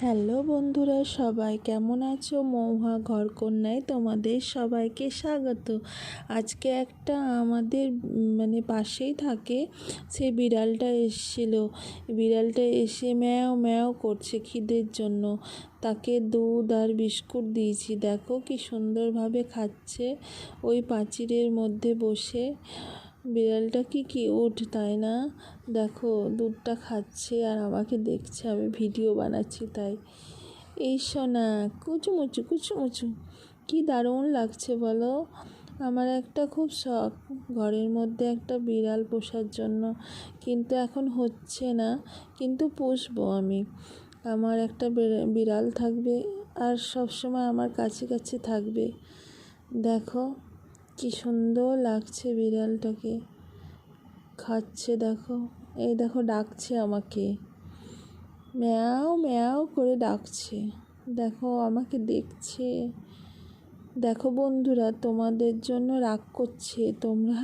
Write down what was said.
Hello বন্ধুরা, সবাই কেমন আছো? মৌহা ঘরকন্যায় তোমাদের সবাইকে স্বাগত। আজকে একটা আমাদের পাশেই থাকে সেই বিড়ালটা এসেছিল। বিড়ালটা এসে ম্যাও ম্যাও করছে খিদের জন্য। তাকে দুধ আর বিস্কুট দিয়েছি, দেখো কি সুন্দরভাবে খাচ্ছে ওই পাঁচিরের মধ্যে বসে। বিড়ালটা কি কিউট, তাই না? দেখো দুধটা খাচ্ছে আর আমাকে দেখছে, আমি ভিডিও বানাচ্ছি তাই। এই সোনা কুচুমুচু কুচুমুচু, কি দারুণ লাগছে বলো। আমার একটা খুব শখ ঘরের মধ্যে একটা বিড়াল পোষার জন্য, কিন্তু এখন হচ্ছে না, কিন্তু পুষবো আমি। আমার একটা বিড়াল থাকবে আর সবসময় আমার কাছে কাছে থাকবে। দেখো কি সুন্দর লাগছে বিড়ালটাকে, খাচ্ছে দেখো। এই দেখো ডাকছে আমাকে, ম্যাও ম্যাও করে ডাকছে। দেখো আমাকে দেখছে। দেখো বন্ধুরা, তোমাদের জন্য রাগ করছে, তোমরা